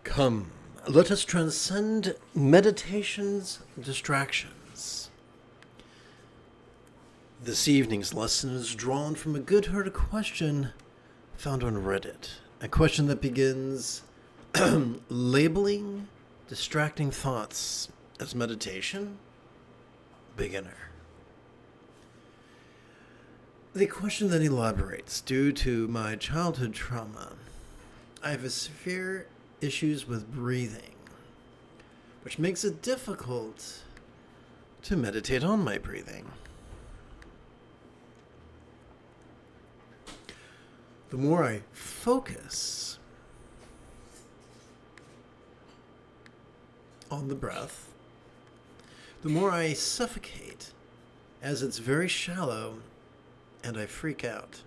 Come, let us transcend meditation's distractions. This evening's lesson is drawn from a good-heard question found on Reddit. A question that begins, labeling distracting thoughts as meditation? Beginner. The question then elaborates, due to my childhood trauma, I have a severe issues with breathing, which makes it difficult to meditate on my breathing. The more I focus on the breath, the more I suffocate, as it's very shallow and I freak out.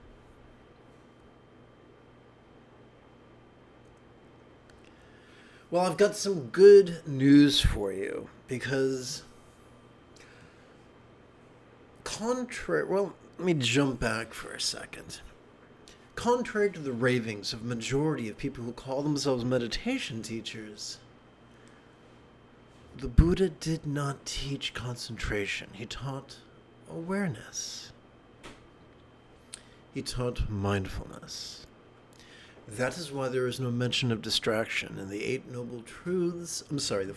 Well, I've got some good news for you, because let me jump back for a second. Contrary to the ravings of majority of people who call themselves meditation teachers, the Buddha did not teach concentration. He taught awareness. He taught mindfulness. That is why there is no mention of distraction in the Eight Noble Truths, the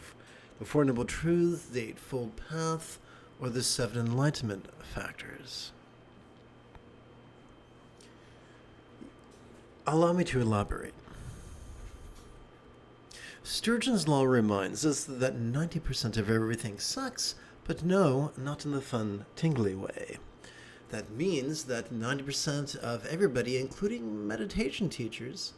Four Noble Truths, the Eightfold Path, or the Seven Enlightenment Factors. Allow me to elaborate. Sturgeon's Law reminds us that 90% of everything sucks, but no, not in the fun, tingly way. That means that 90% of everybody, including meditation teachers,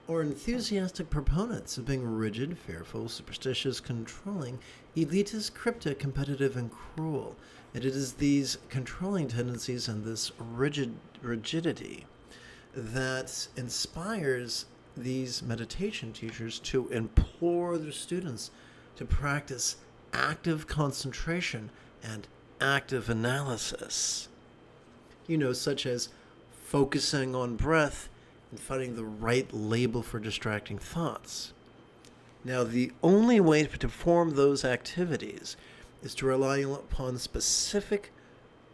are enthusiastic proponents of being rigid, fearful, superstitious, controlling, elitist, cryptic, competitive, and cruel. And it is these controlling tendencies and this rigidity that inspires these meditation teachers to implore their students to practice active concentration and active analysis. Such as focusing on breath and finding the right label for distracting thoughts. Now, the only way to perform those activities is to rely upon specific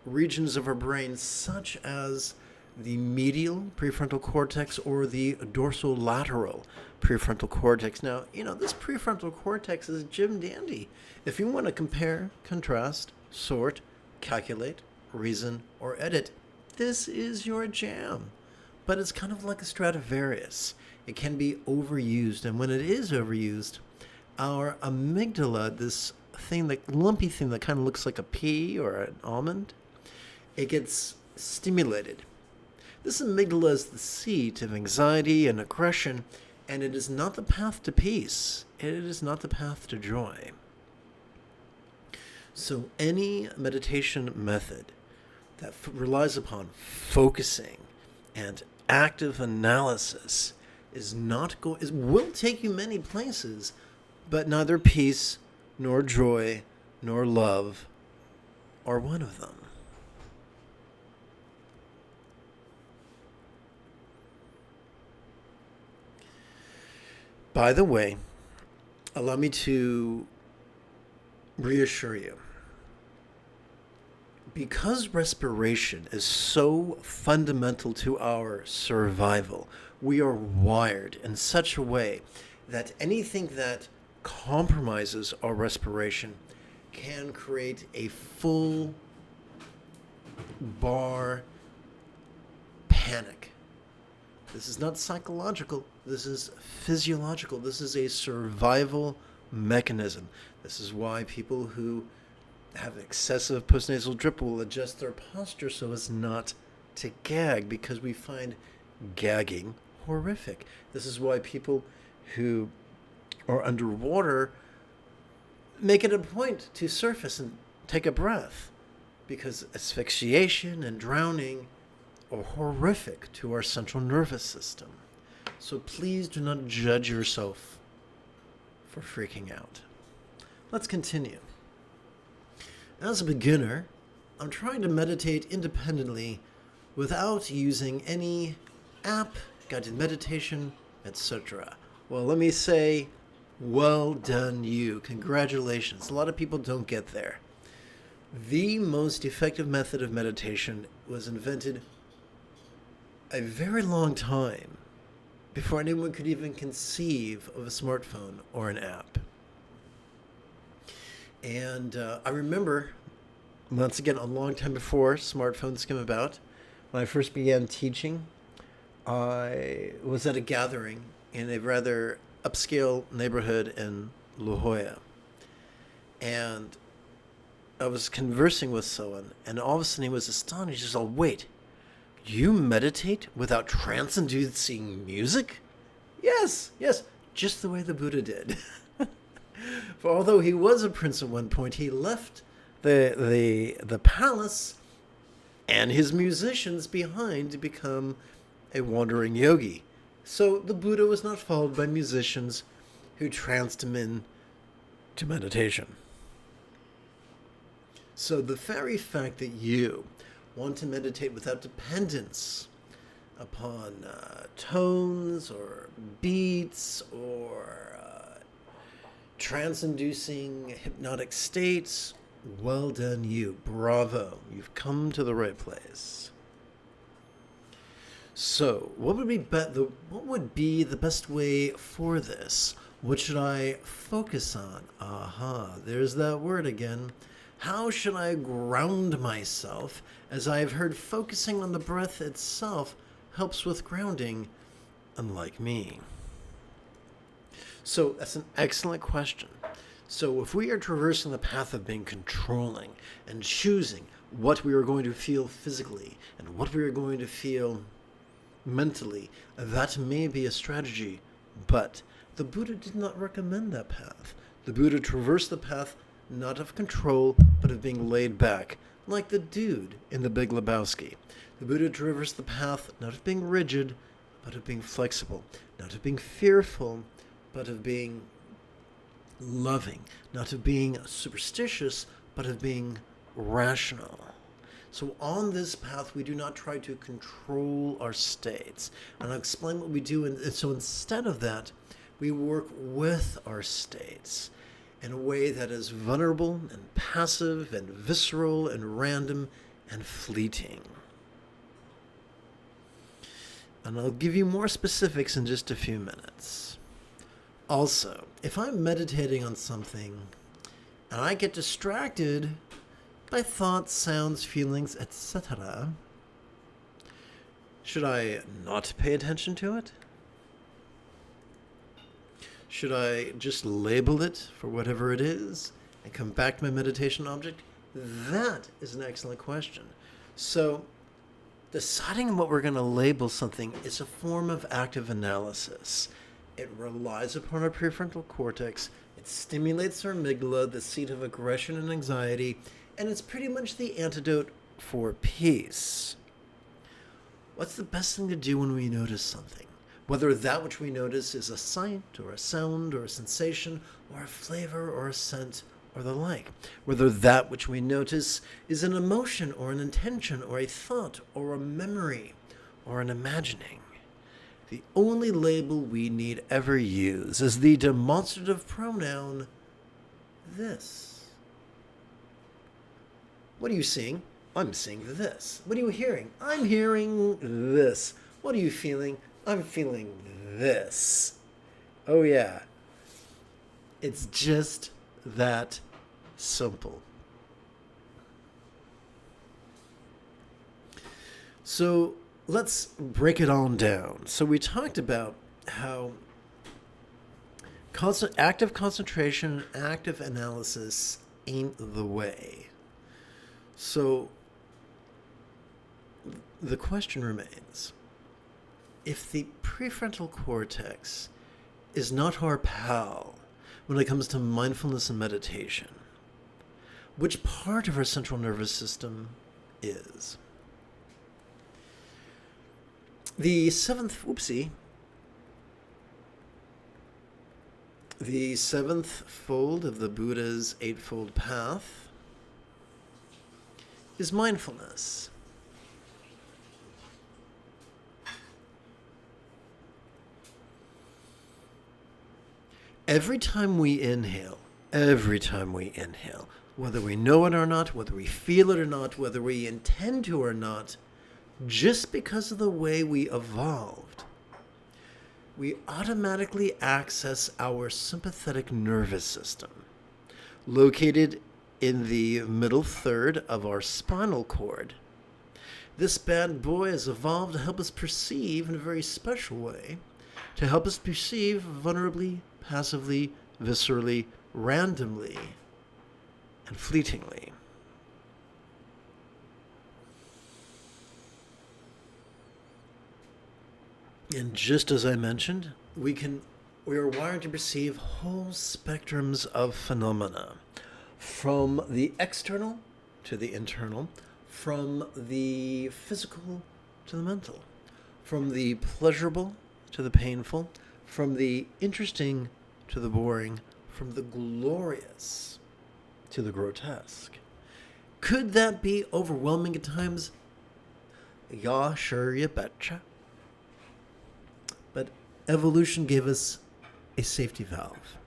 regions of our brain, such as the medial prefrontal cortex or the dorsolateral prefrontal cortex. Now, this prefrontal cortex is Jim Dandy. If you want to compare, contrast, sort, calculate, reason, or edit, this is your jam. But it's kind of like a Stradivarius. It can be overused, and when it is overused, our amygdala, this thing, that lumpy thing that kind of looks like a pea or an almond, it gets stimulated. This amygdala is the seat of anxiety and aggression, and it is not the path to peace. It is not the path to joy. So any meditation method that relies upon focusing and active analysis will take you many places, but neither peace, nor joy, nor love are one of them. By the way, allow me to reassure you. Because respiration is so fundamental to our survival, we are wired in such a way that anything that compromises our respiration can create a full bar panic. This is not psychological. This is physiological. This is a survival mechanism. This is why people who have excessive postnasal drip will adjust their posture so as not to gag, because we find gagging horrific. This is why people who are underwater make it a point to surface and take a breath, because asphyxiation and drowning are horrific to our central nervous system. So please do not judge yourself for freaking out. Let's continue. As a beginner, I'm trying to meditate independently without using any app, guided meditation, etc. Well, let me say, well done you. Congratulations. A lot of people don't get there. The most effective method of meditation was invented a very long time before anyone could even conceive of a smartphone or an app. And I remember, once again, a long time before smartphones came about, when I first began teaching, I was at a gathering in a rather upscale neighborhood in La Jolla. And I was conversing with someone, and all of a sudden he was astonished. He said, wait, you meditate without trance-inducing music? Yes, just the way the Buddha did. For although he was a prince at one point, he left the palace and his musicians behind to become a wandering yogi. So the Buddha was not followed by musicians who tranced him into meditation. So the very fact that you want to meditate without dependence upon tones or beats or trance-inducing hypnotic states, well done you. Bravo. You've come to the right place. So, what would be the best way for this? What should I focus on? Aha, there's that word again. How should I ground myself? As I have heard, focusing on the breath itself helps with grounding, unlike me. So that's an excellent question. So if we are traversing the path of being controlling and choosing what we are going to feel physically and what we are going to feel mentally, that may be a strategy, but the Buddha did not recommend that path. The Buddha traversed the path not of control, but of being laid back, like the dude in The Big Lebowski. The Buddha traversed the path not of being rigid, but of being flexible, not of being fearful, but of being loving, not of being superstitious, but of being rational. So on this path, we do not try to control our states. And I'll explain what we do. And so instead of that, we work with our states in a way that is vulnerable and passive and visceral and random and fleeting. And I'll give you more specifics in just a few minutes. Also, if I'm meditating on something and I get distracted by thoughts, sounds, feelings, etc., should I not pay attention to it? Should I just label it for whatever it is and come back to my meditation object? That is an excellent question. So, deciding on what we're going to label something is a form of active analysis. It relies upon our prefrontal cortex. It stimulates our amygdala, the seat of aggression and anxiety, and it's pretty much the antidote for peace. What's the best thing to do when we notice something? Whether that which we notice is a sight or a sound or a sensation or a flavor or a scent or the like. Whether that which we notice is an emotion or an intention or a thought or a memory or an imagining. The only label we need ever use is the demonstrative pronoun this. What are you seeing? I'm seeing this. What are you hearing? I'm hearing this. What are you feeling? I'm feeling this. Oh yeah. It's just that simple. So let's break it on down. So we talked about how active concentration, active analysis ain't the way. So the question remains, if the prefrontal cortex is not our pal when it comes to mindfulness and meditation, which part of our central nervous system is? The seventh fold of the Buddha's Eightfold Path is mindfulness. Every time we inhale, whether we know it or not, whether we feel it or not, whether we intend to or not, just because of the way we evolved, we automatically access our sympathetic nervous system, located in the middle third of our spinal cord. This bad boy has evolved to help us perceive in a very special way, to help us perceive vulnerably, passively, viscerally, randomly, and fleetingly. And just as I mentioned, we are wired to perceive whole spectrums of phenomena, from the external to the internal, from the physical to the mental, from the pleasurable to the painful, from the interesting to the boring, from the glorious to the grotesque. Could that be overwhelming at times? Yeah, sure, you betcha. But evolution gave us a safety valve.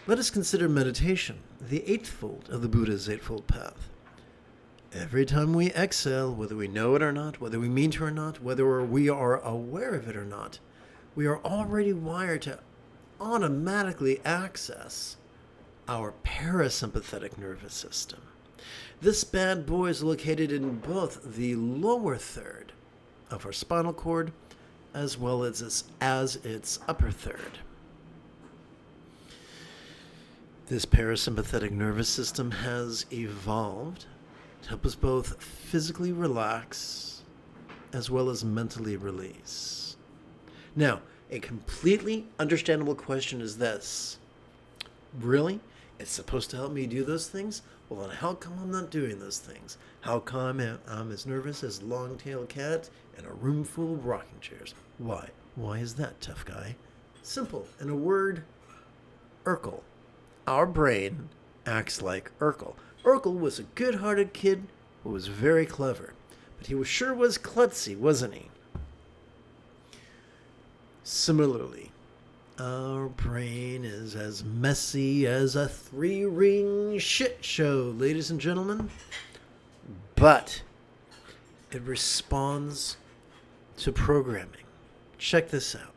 Let us consider meditation, the eightfold of the Buddha's Eightfold Path. Every time we exhale, whether we know it or not, whether we mean to or not, whether we are aware of it or not, we are already wired to automatically access our parasympathetic nervous system. This bad boy is located in both the lower third of our spinal cord as well as its upper third. This parasympathetic nervous system has evolved to help us both physically relax as well as mentally release. Now, a completely understandable question is this. Really? It's supposed to help me do those things? Well, then how come I'm not doing those things? How come I'm as nervous as a long-tailed cat in a room full of rocking chairs? Why? Why is that, tough guy? Simple. In a word, Urkel. Our brain acts like Urkel. Urkel was a good-hearted kid who was very clever, but he sure was klutzy, wasn't he? Similarly, our brain is as messy as a 3-ring shit show, ladies and gentlemen, but it responds to programming. Check this out.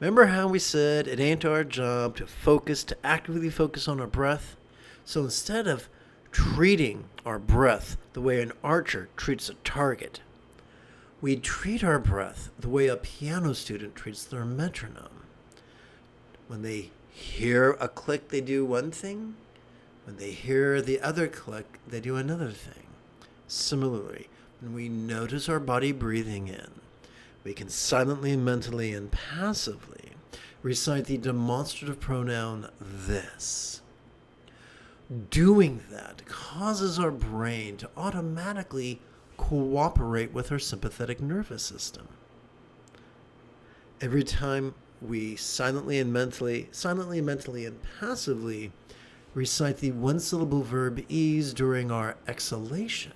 Remember how we said it ain't our job to actively focus on our breath? So instead of treating our breath the way an archer treats a target, we treat our breath the way a piano student treats their metronome. When they hear a click, they do one thing. When they hear the other click, they do another thing. Similarly, when we notice our body breathing in, we can silently, mentally, and passively recite the demonstrative pronoun this. Doing that causes our brain to automatically cooperate with our sympathetic nervous system. Every time we silently and mentally and passively recite the one-syllable verb ease during our exhalation,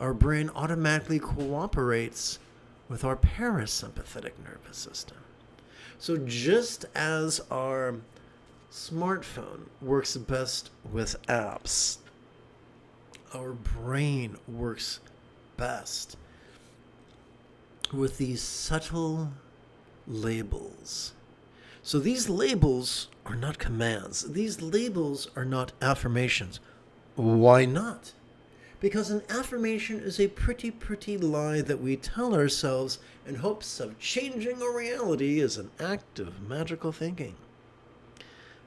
our brain automatically cooperates with our parasympathetic nervous system. So just as our smartphone works best with apps, our brain works best with these subtle labels. So these labels are not commands. These labels are not affirmations. Why not? Because an affirmation is a pretty lie that we tell ourselves in hopes of changing our reality as an act of magical thinking.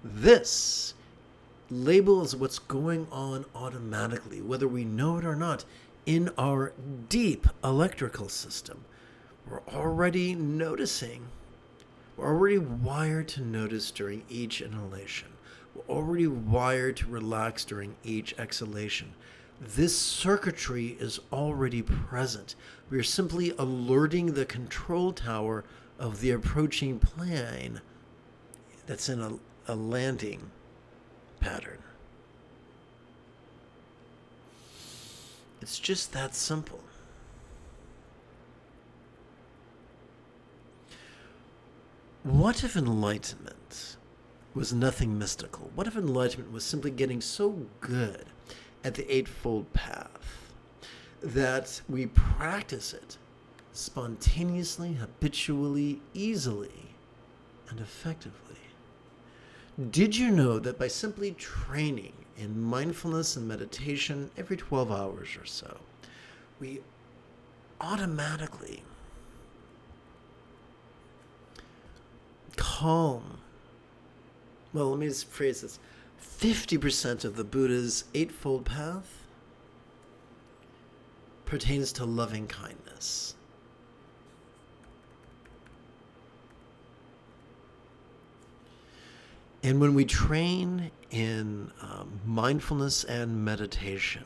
This labels what's going on automatically, whether we know it or not, in our deep electrical system. We're already noticing. We're already wired to notice during each inhalation. We're already wired to relax during each exhalation. This circuitry is already present. We are simply alerting the control tower of the approaching plane that's in a landing pattern. It's just that simple. What if enlightenment was nothing mystical? What if enlightenment was simply getting so good at the Eightfold Path that we practice it spontaneously, habitually, easily, and effectively? Did you know that by simply training in mindfulness and meditation every 12 hours or so, we automatically calm, well, let me just phrase this, 50% of the Buddha's Eightfold Path pertains to loving kindness. And when we train in mindfulness and meditation,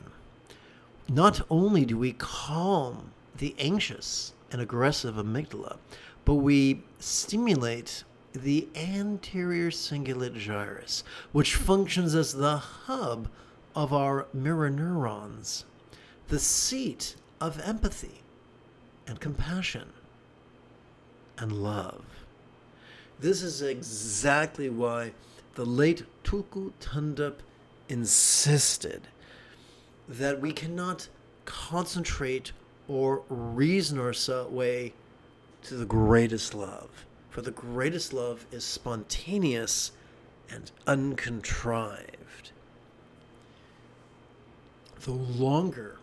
not only do we calm the anxious and aggressive amygdala, but we stimulate the anterior cingulate gyrus, which functions as the hub of our mirror neurons, the seat of empathy and compassion and love. This is exactly why the late Tulku Thondup insisted that we cannot concentrate or reason our way to the greatest love. For the greatest love is spontaneous and uncontrived. The longer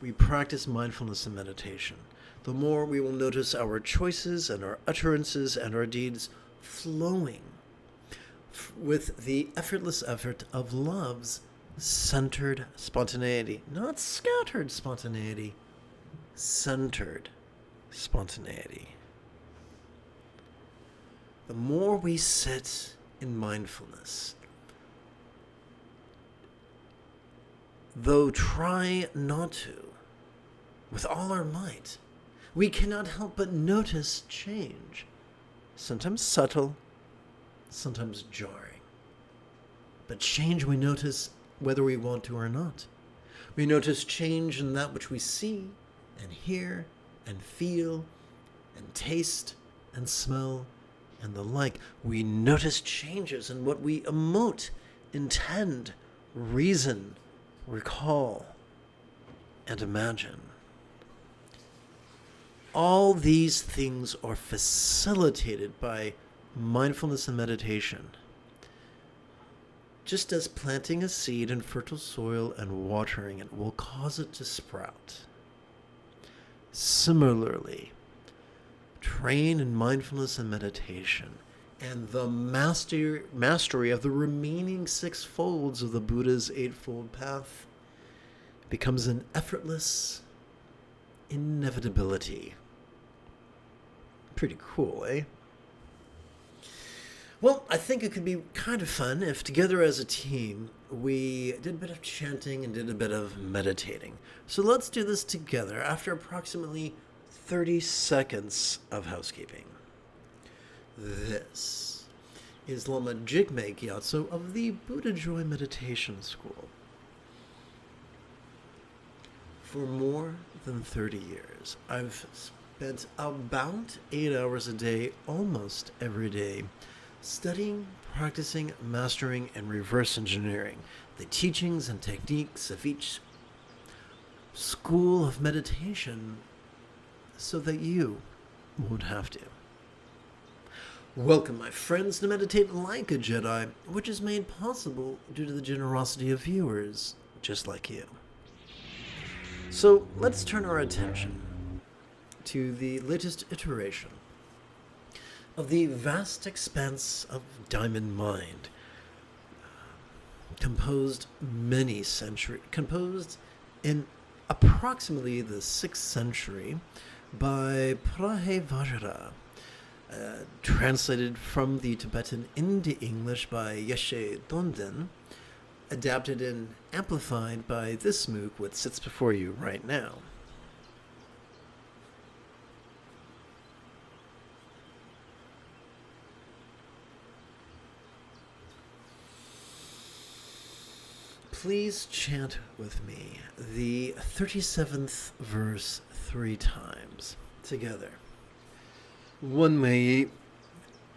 we practice mindfulness and meditation, the more we will notice our choices and our utterances and our deeds flowing with the effortless effort of love's centered spontaneity. Not scattered spontaneity, centered spontaneity. The more we sit in mindfulness, though try not to, with all our might, we cannot help but notice change, sometimes subtle, sometimes jarring. But change we notice whether we want to or not. We notice change in that which we see and hear and feel and taste and smell and the like. We notice changes in what we emote, intend, reason, recall, and imagine. All these things are facilitated by mindfulness and meditation. Just as planting a seed in fertile soil and watering it will cause it to sprout. Similarly, train in mindfulness and meditation, and the mastery of the remaining 6 folds of the Buddha's Eightfold Path becomes an effortless inevitability. Pretty cool, eh? Well, I think it could be kind of fun if together as a team we did a bit of chanting and did a bit of meditating. So let's do this together after approximately 30 seconds of housekeeping. This is Lama Jigme Gyatso of the Buddha Joy Meditation School. For more than 30 years, I've spent about 8 hours a day, almost every day, studying, practicing, mastering, and reverse engineering the teachings and techniques of each school of meditation so that you won't have to. Welcome, my friends, to Meditate Like a Jedi, which is made possible due to the generosity of viewers just like you. So let's turn our attention to the latest iteration of the vast expanse of Diamond Mind, composed in approximately the 6th century by Prahevajra, translated from the Tibetan into English by Yeshe Donden, adapted and amplified by this MOOC which sits before you right now. Please chant with me the 37th verse 3 times together. One may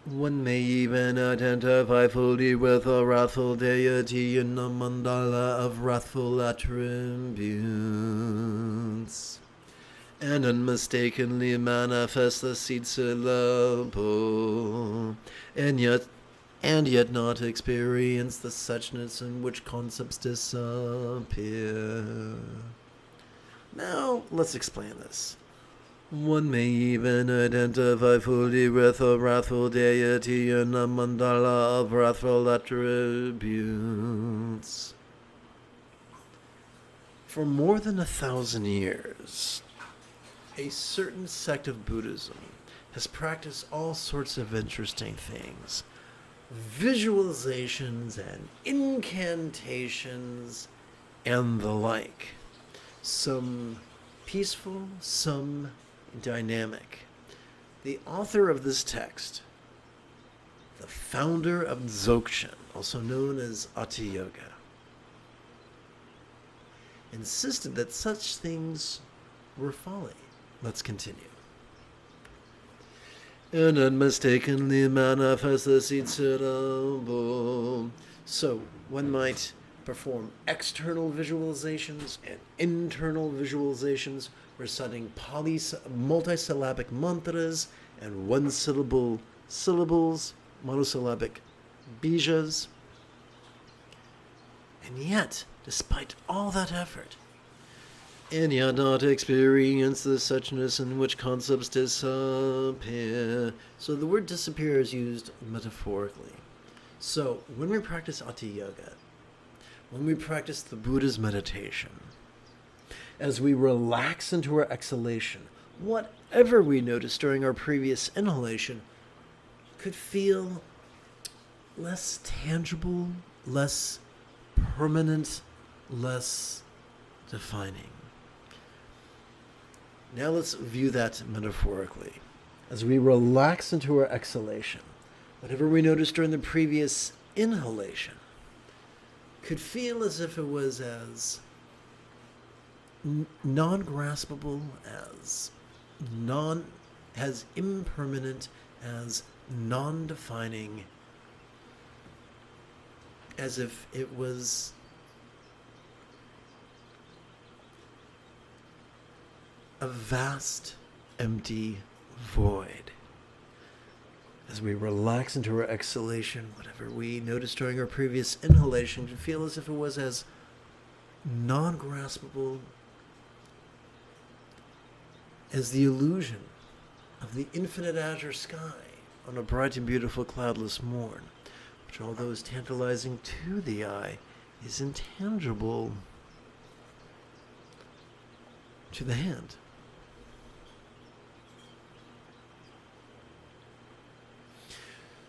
One may even identify fully with a wrathful deity in a mandala of wrathful attributes, and unmistakably manifest the seed syllable, and yet not experience the suchness in which concepts disappear. Now, let's explain this. One may even identify fully with a wrathful deity in a mandala of wrathful attributes. For more than 1,000 years, a certain sect of Buddhism has practiced all sorts of interesting things. Visualizations and incantations and the like. Some peaceful, some dynamic. The author of this text, the founder of Dzogchen, also known as Hatha Yoga, insisted that such things were folly. Let's continue. And unmistakably manifest the seed syllable. So one might perform external visualizations and internal visualizations, reciting multisyllabic mantras and one-syllable syllables, monosyllabic bijas. And yet, despite all that effort, and yet not experience the suchness in which concepts disappear. So the word disappear is used metaphorically. So when we practice Hatha Yoga, when we practice the Buddha's meditation, as we relax into our exhalation, whatever we noticed during our previous inhalation could feel less tangible, less permanent, less defining. Now let's view that metaphorically. As we relax into our exhalation, whatever we noticed during the previous inhalation could feel as if it was as non-graspable, as impermanent, as non-defining, as if it was a vast, empty void. As we relax into our exhalation, whatever we noticed during our previous inhalation could feel as if it was as non-graspable as the illusion of the infinite azure sky on a bright and beautiful cloudless morn, which, although is tantalizing to the eye, is intangible to the hand.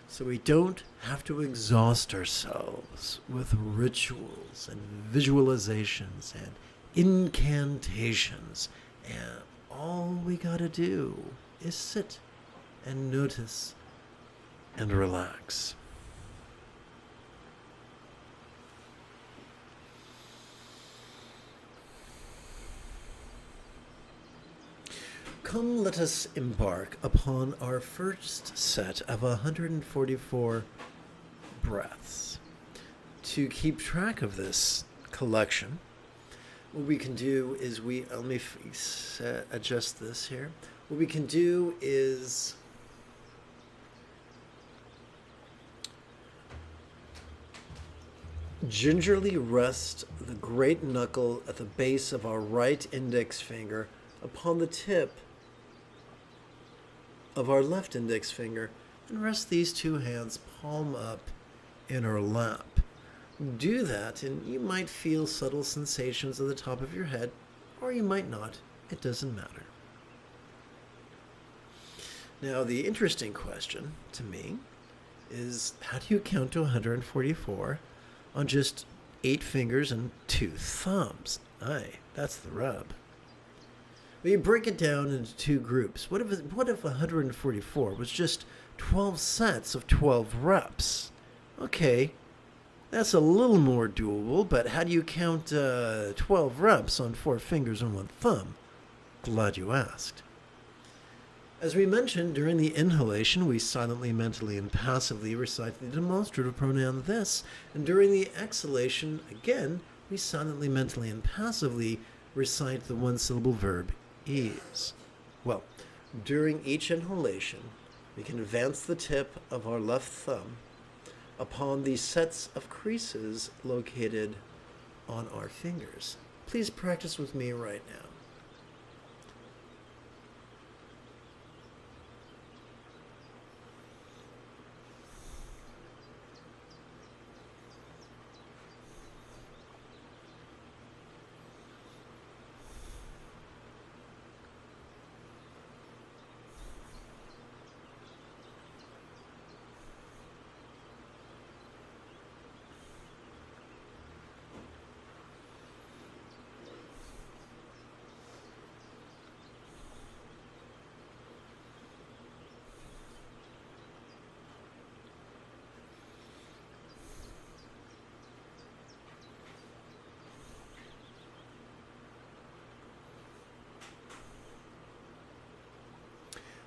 So we don't have to exhaust ourselves with rituals and visualizations and incantations, and all we gotta do is sit and notice and relax. Come, let us embark upon our first set of 144 breaths. To keep track of this collection, what we can do is let me adjust this here. What we can do is gingerly rest the great knuckle at the base of our right index finger upon the tip of our left index finger, and rest these two hands palm up in our lap. Do that, and you might feel subtle sensations at the top of your head, or you might not. It doesn't matter. Now, the interesting question to me is, how do you count to 144 on just 8 fingers and 2 thumbs? Aye, that's the rub. Well, you break it down into 2 groups. What if 144 was just 12 sets of 12 reps? Okay, that's a little more doable, but how do you count 12 reps on 4 fingers and 1 thumb? Glad you asked. As we mentioned, during the inhalation, we silently, mentally, and passively recite the demonstrative pronoun this, and during the exhalation, again, we silently, mentally, and passively recite the one-syllable verb is. Well, during each inhalation, we can advance the tip of our left thumb upon the sets of creases located on our fingers. Please practice with me right now.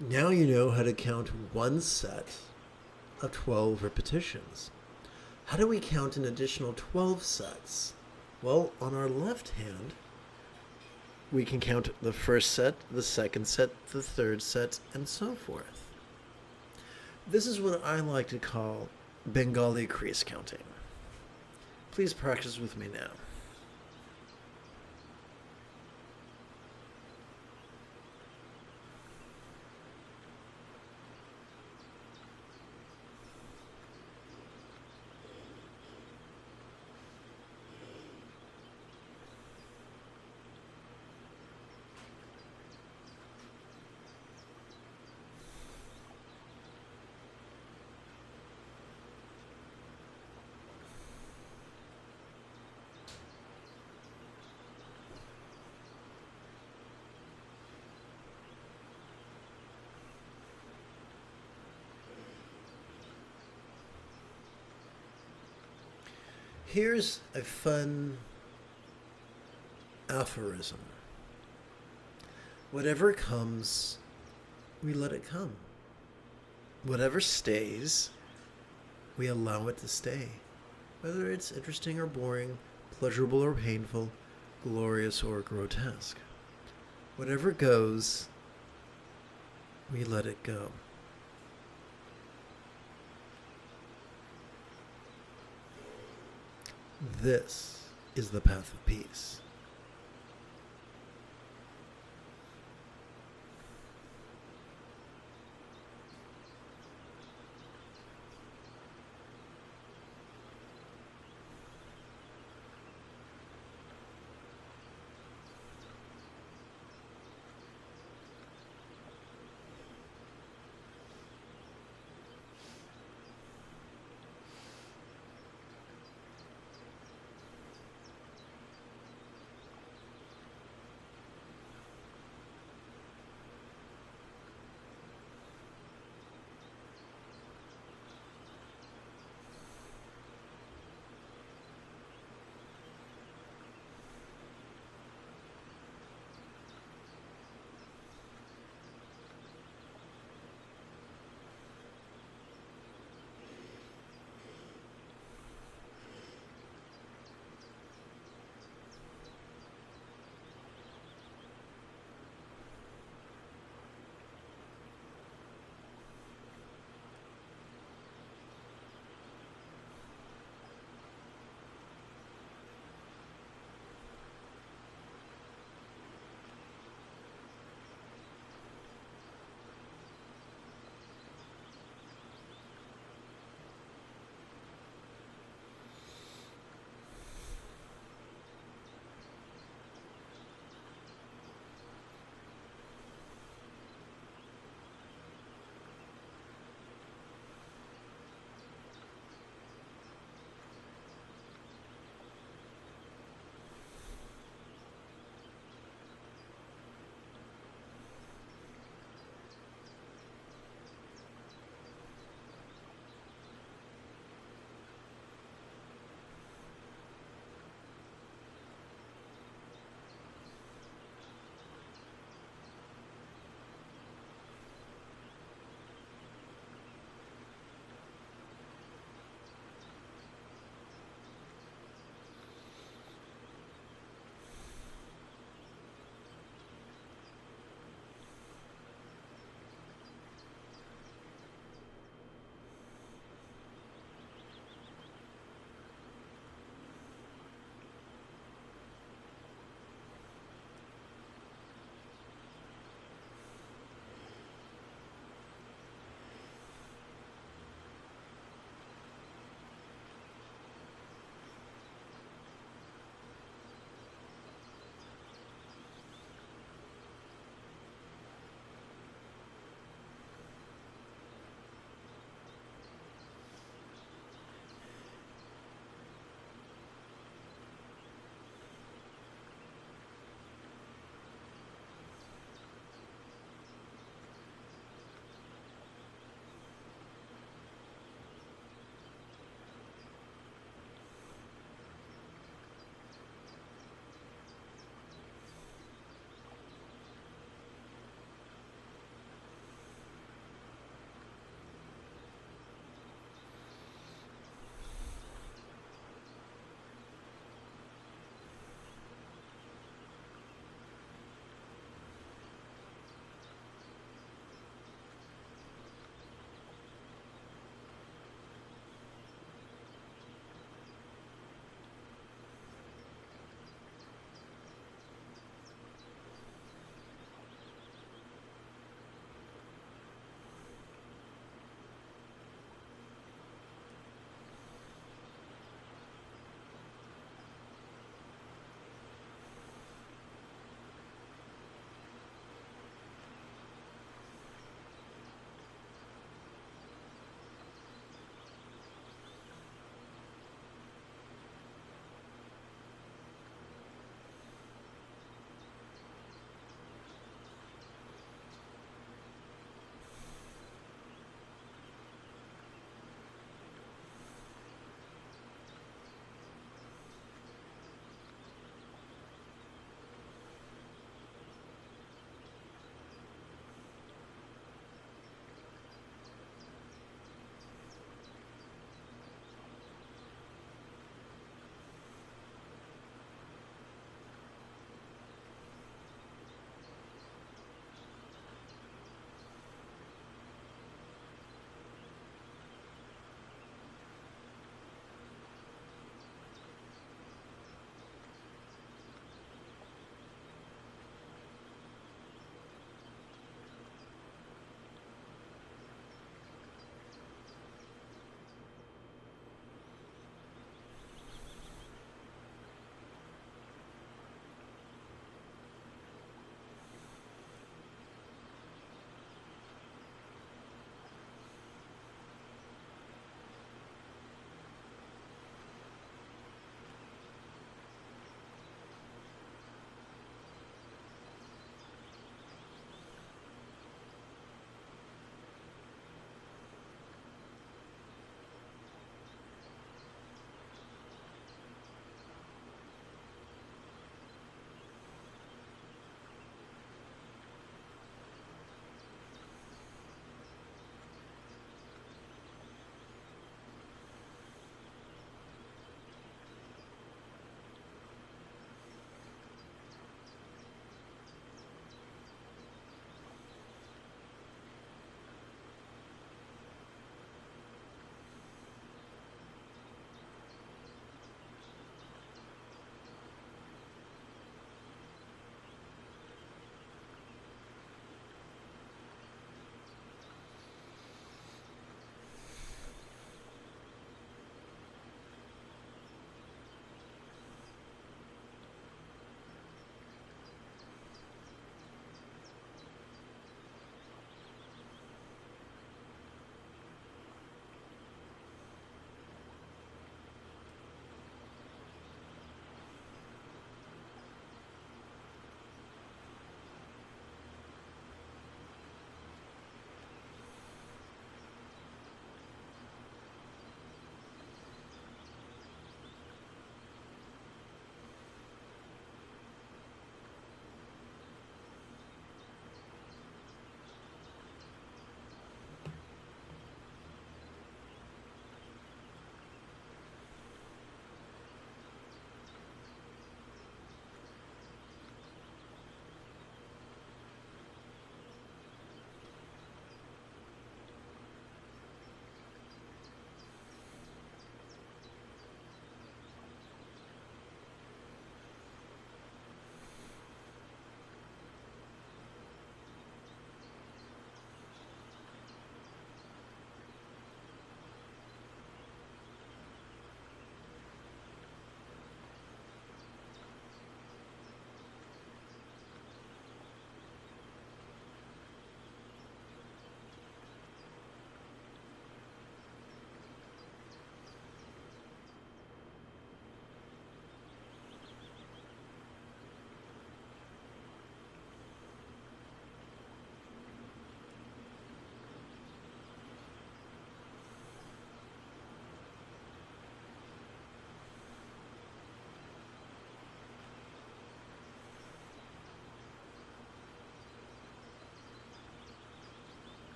Now you know how to count one set of 12 repetitions. How do we count an additional 12 sets? Well, on our left hand, we can count the first set, the second set, the third set, and so forth. This is what I like to call Bengali crease counting. Please practice with me now. Here's a fun aphorism. Whatever comes, we let it come. Whatever stays, we allow it to stay. Whether it's interesting or boring, pleasurable or painful, glorious or grotesque. Whatever goes, we let it go. This is the path of peace.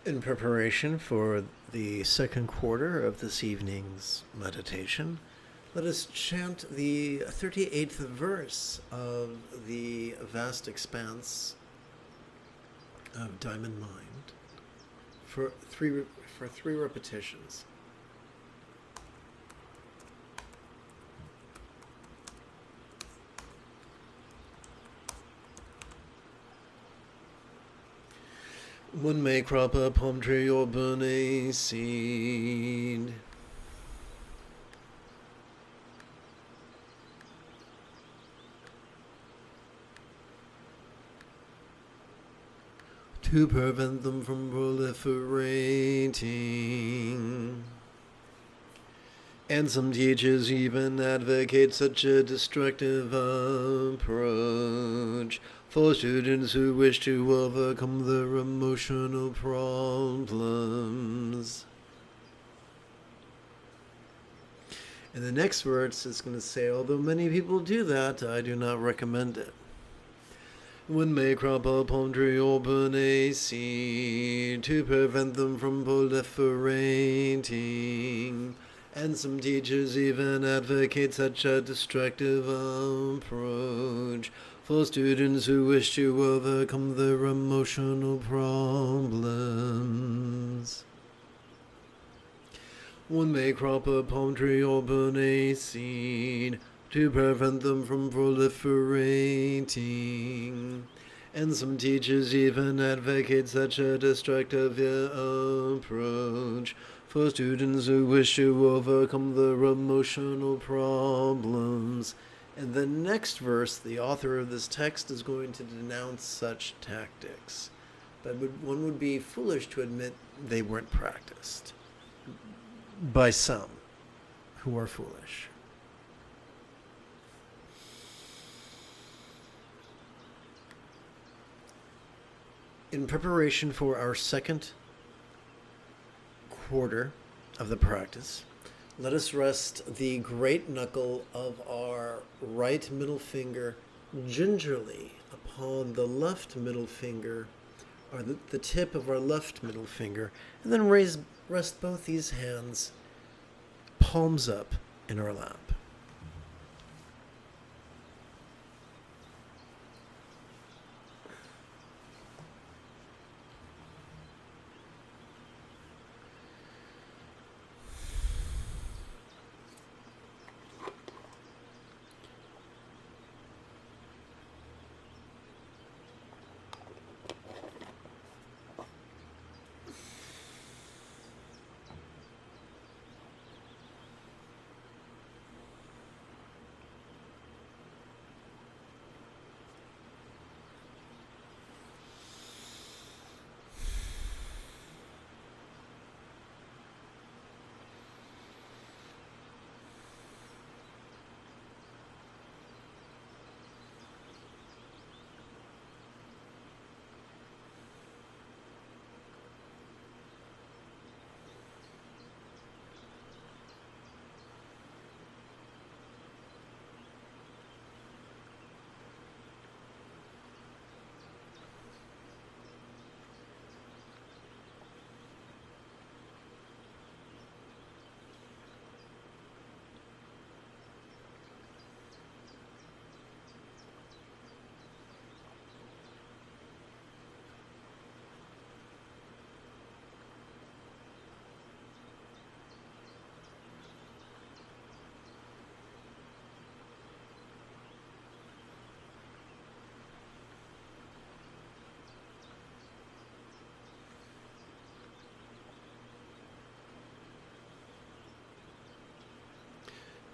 In preparation for the second quarter of this evening's meditation, let us chant the 38th verse of the vast expanse of Diamond Mind for three repetitions. One may crop a palm tree or burn a seed. To prevent them from proliferating. And some teachers even advocate such a destructive approach for students who wish to overcome their emotional problems. And the next verse is going to say, although many people do that, I do not recommend it. One may crop a palm tree or burn a seed to prevent them from proliferating. And some teachers even advocate such a destructive approach for students who wish to overcome their emotional problems. One may crop a palm tree or burn a seed to prevent them from proliferating. And some teachers even advocate such a destructive approach for students who wish to overcome their emotional problems. In the next verse, the author of this text is going to denounce such tactics, but one would be foolish to admit they weren't practiced by some who are foolish. In preparation for our second quarter of the practice, let us rest the great knuckle of our right middle finger gingerly upon the left middle finger, or the tip of our left middle finger, and then rest both these hands palms up in our lap.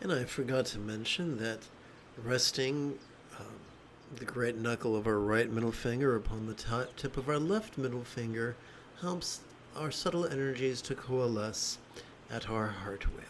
And I forgot to mention that resting the great knuckle of our right middle finger upon the tip of our left middle finger helps our subtle energies to coalesce at our heart wheel.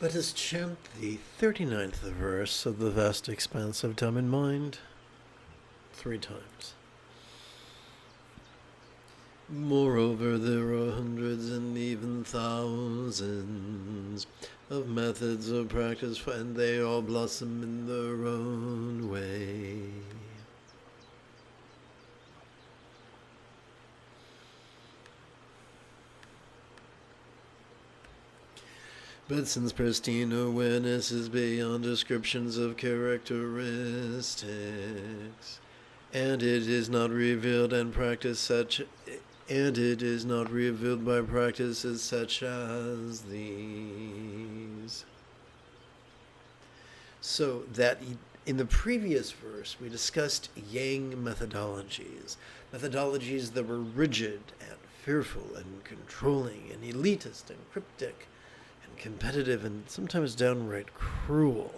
Let us chant the 39th verse of the vast expanse of time and mind 3 times. Moreover, there are hundreds and even thousands of methods of practice, and they all blossom in their own way. But since pristine awareness is beyond descriptions of characteristics, and it is not revealed and practice such, and it is not revealed by practices such as these. So that in the previous verse we discussed yang methodologies that were rigid and fearful and controlling and elitist and cryptic and competitive and sometimes downright cruel.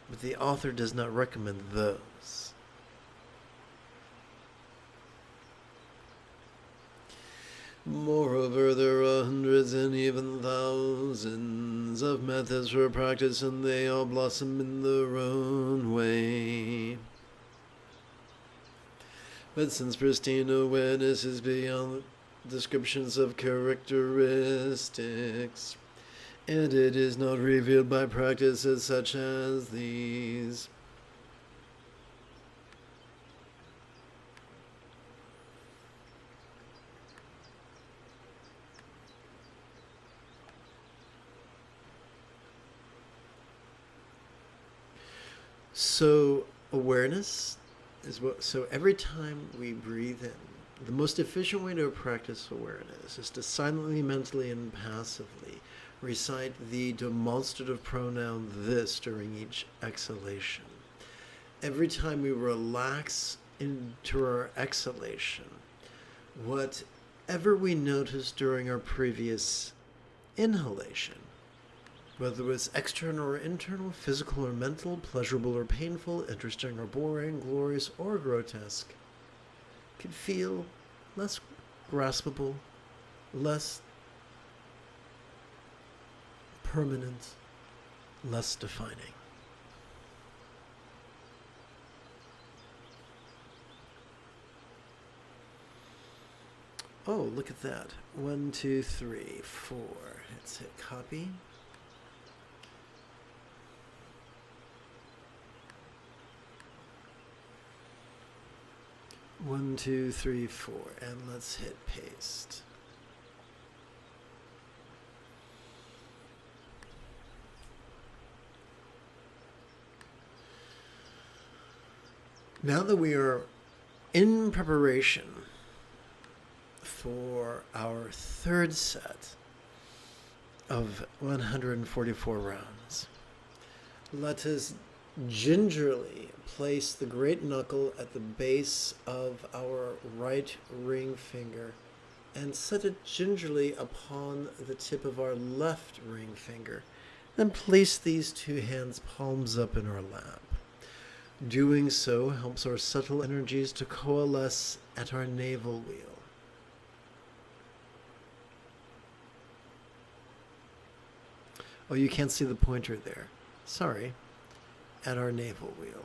But the author does not recommend those. Moreover, there are hundreds and even thousands of methods for practice, and they all blossom in their own way. But since pristine awareness is beyond descriptions of characteristics, and it is not revealed by practices such as these, so awareness is what. So every time we breathe in, the most efficient way to practice awareness is to silently, mentally, and passively recite the demonstrative pronoun this during each exhalation. Every time we relax into our exhalation, whatever we noticed during our previous inhalation, whether it was external or internal, physical or mental, pleasurable or painful, interesting or boring, glorious or grotesque, could feel less graspable, less permanent, less defining. Oh, look at that. 1, 2, 3, 4. Let's hit copy. One, 2, 3, 4, and let's hit paste. Now that we are in preparation for our third set of 144 rounds, let us gingerly place the great knuckle at the base of our right ring finger and set it gingerly upon the tip of our left ring finger. Then place these two hands palms up in our lap. Doing so helps our subtle energies to coalesce at our navel wheel. Oh, you can't see the pointer there. Sorry. At our navel wheel.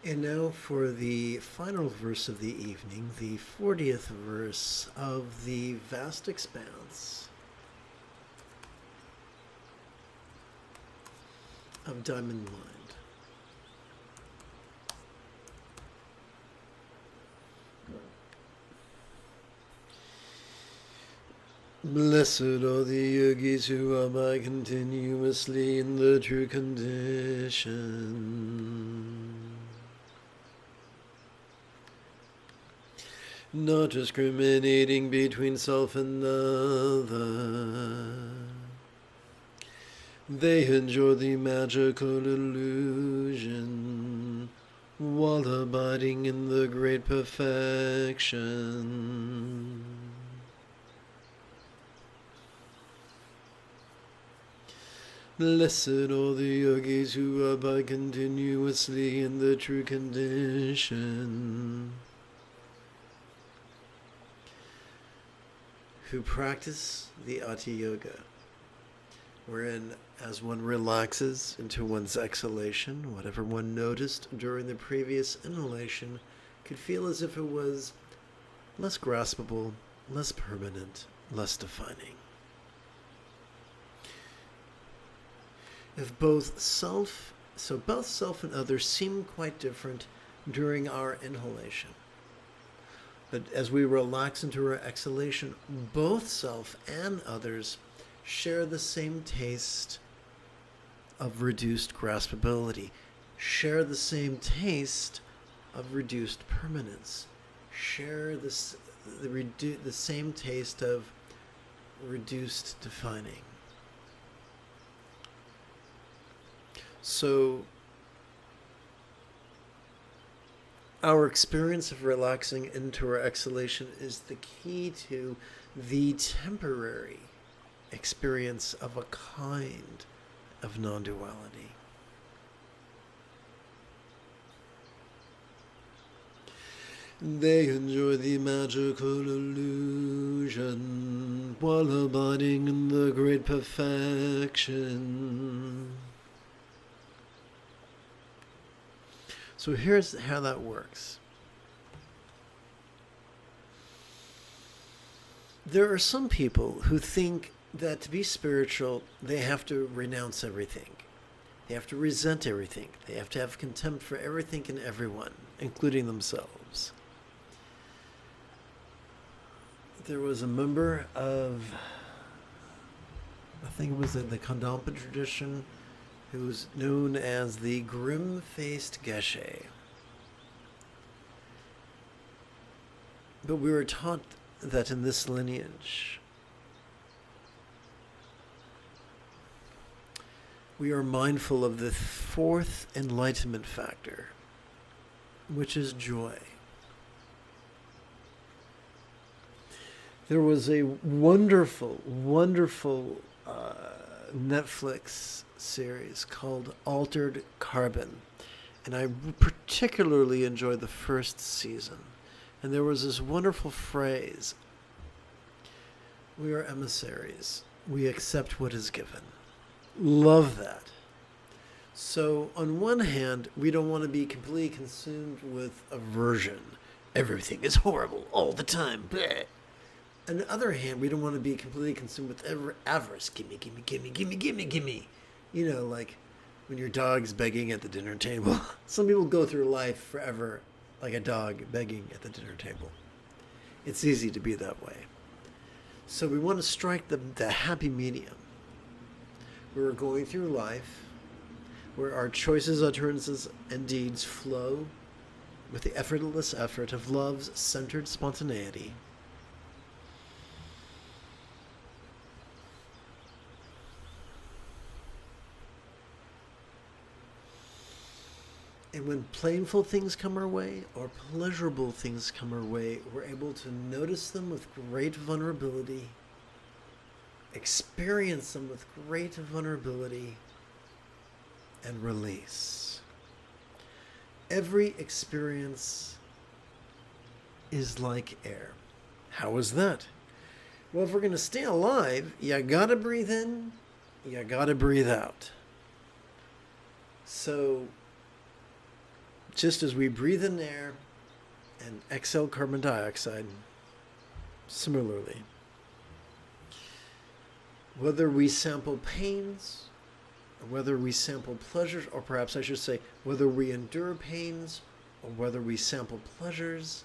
And now for the final verse of the evening, the 40th verse of the vast expanse of Diamond Mind. Blessed are the yogis who abide continuously in the true condition, not discriminating between self and other. They enjoy the magical illusion while abiding in the great perfection. Blessed are the yogis who abide continuously in the true condition, who practice the Ati Yoga, wherein as one relaxes into one's exhalation, whatever one noticed during the previous inhalation could feel as if it was less graspable, less permanent, less defining. If both self and others seem quite different during our inhalation, but as we relax into our exhalation, both self and others share the same taste of reduced graspability, share the same taste of reduced permanence, share the same taste of reduced defining. So our experience of relaxing into our exhalation is the key to the temporary experience of a kind of non-duality. They enjoy the magical illusion while abiding in the great perfection. So here's how that works. There are some people who think that to be spiritual, they have to renounce everything. They have to resent everything. They have to have contempt for everything and everyone, including themselves. There was a member of, I think it was the Kandampa tradition, who's known as the Grim-Faced Geshe. But we were taught that in this lineage, we are mindful of the fourth enlightenment factor, which is joy. There was a wonderful Netflix series called Altered Carbon, and I particularly enjoyed the first season. And there was this wonderful phrase: we are emissaries, we accept what is given. Love that. So on one hand, we don't want to be completely consumed with aversion. Everything is horrible all the time. Bleh. On the other hand, we don't want to be completely consumed with avarice. Gimme, gimme, gimme, gimme, gimme, gimme. You know, like when your dog's begging at the dinner table. Some people go through life forever like a dog begging at the dinner table. It's easy to be that way. So we want to strike the happy medium. We're going through life where our choices, utterances, and deeds flow with the effortless effort of love's centered spontaneity. And when painful things come our way or pleasurable things come our way, we're able to notice them with great vulnerability, experience them with great vulnerability, and release. Every experience is like air. How is that? Well, if we're going to stay alive, you gotta breathe in, you gotta breathe out. So just as we breathe in air and exhale carbon dioxide, similarly, whether we sample pains, or whether we sample pleasures, or perhaps I should say, whether we endure pains, or whether we sample pleasures,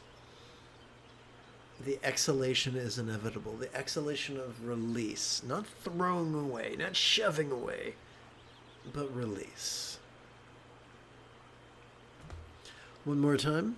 the exhalation is inevitable. The exhalation of release, not throwing away, not shoving away, but release. One more time.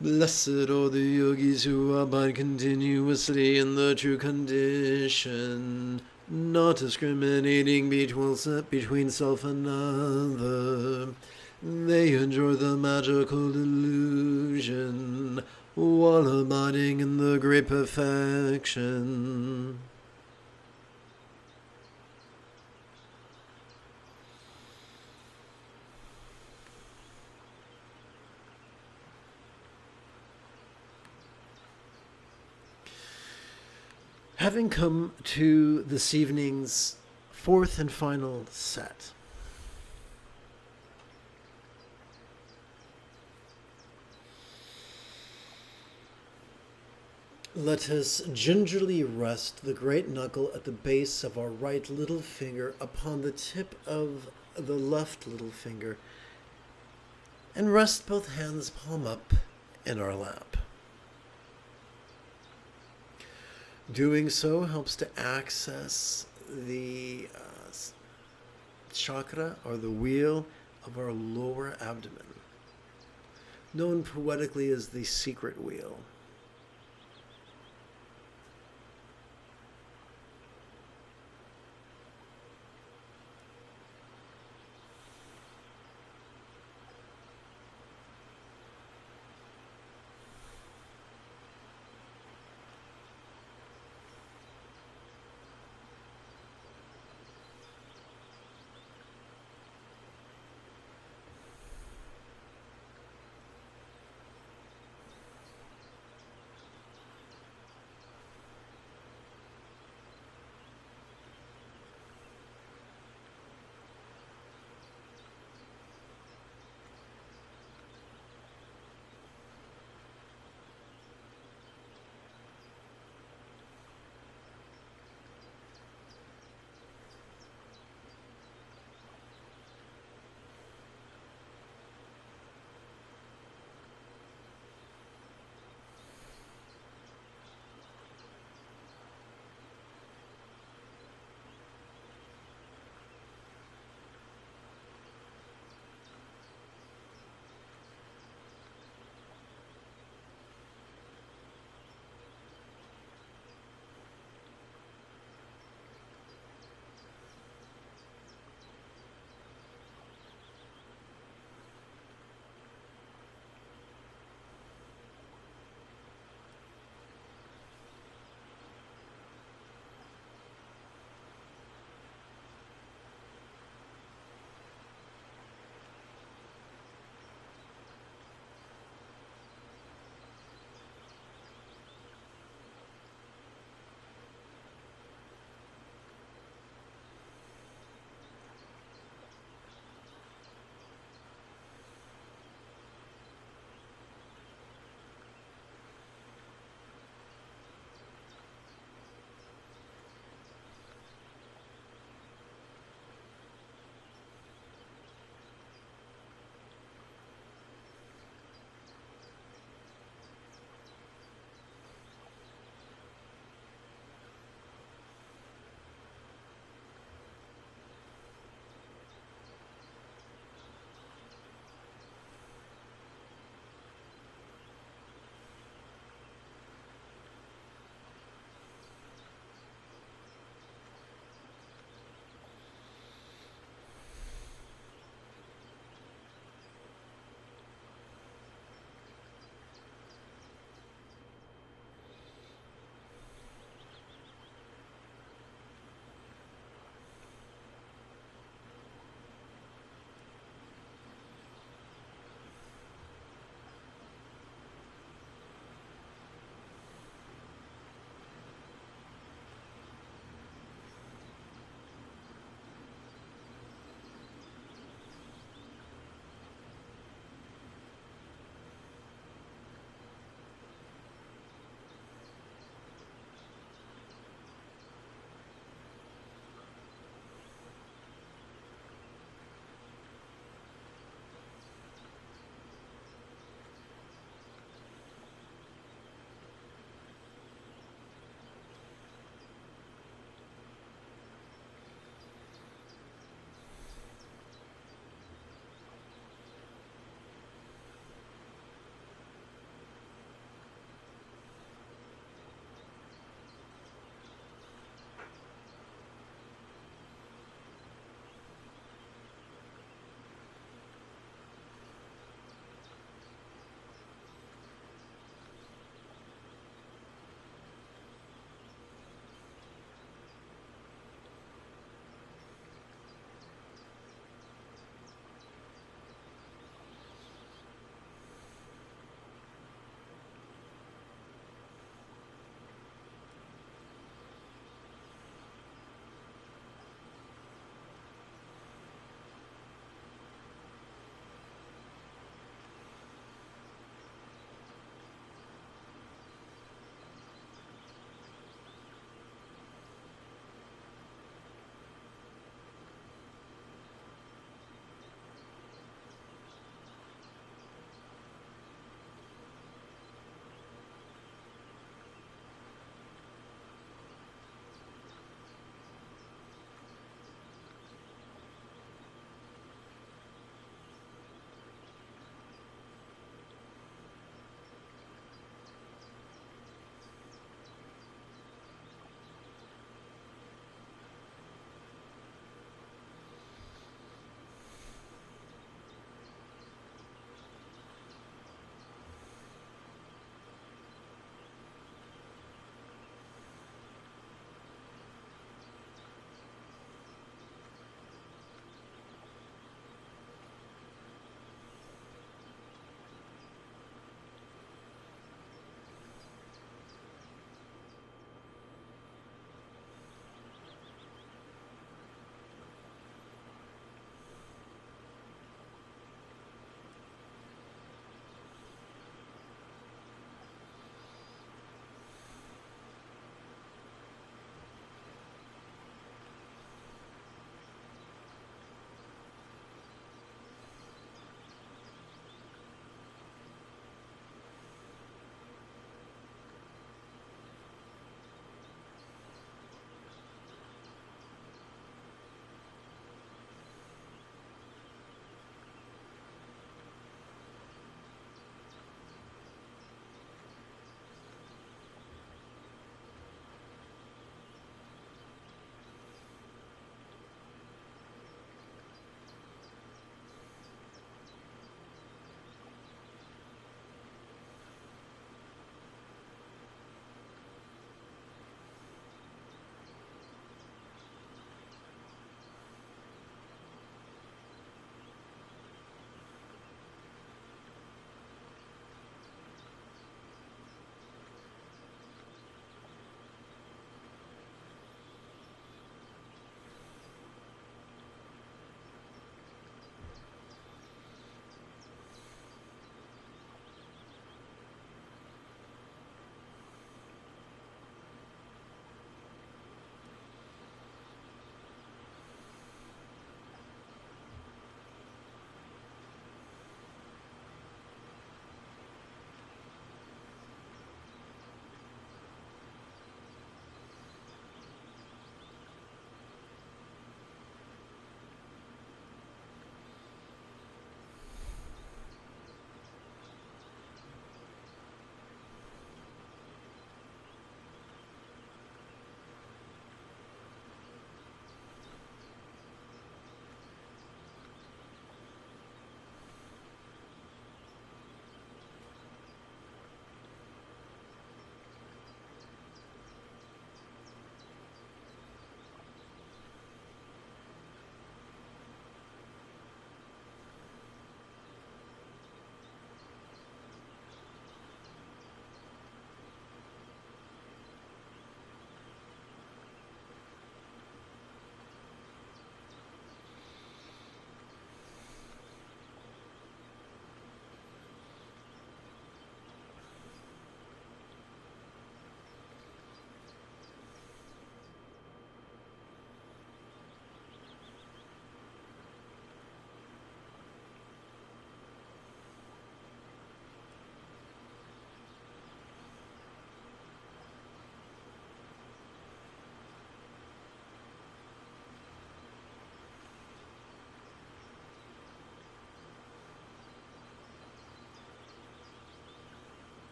Blessed are the yogis who abide continuously in the true condition, not discriminating between self and other. They enjoy the magical illusion while abiding in the great perfection. Having come to this evening's fourth and final set, let us gingerly rest the great knuckle at the base of our right little finger upon the tip of the left little finger, and rest both hands palm up in our lap. Doing so helps to access the chakra, or the wheel, of our lower abdomen, known poetically as the secret wheel.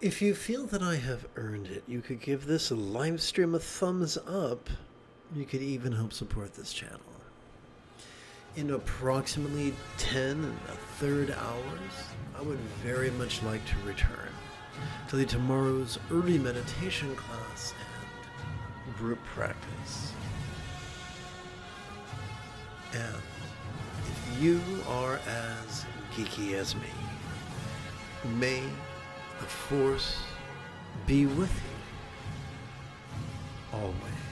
If you feel that I have earned it, you could give this live stream a thumbs up. You could even help support this channel. In approximately 10 hours, I would very much like to return to the tomorrow's early meditation class and group practice. And if you are as geeky as me, may the Force be with you always.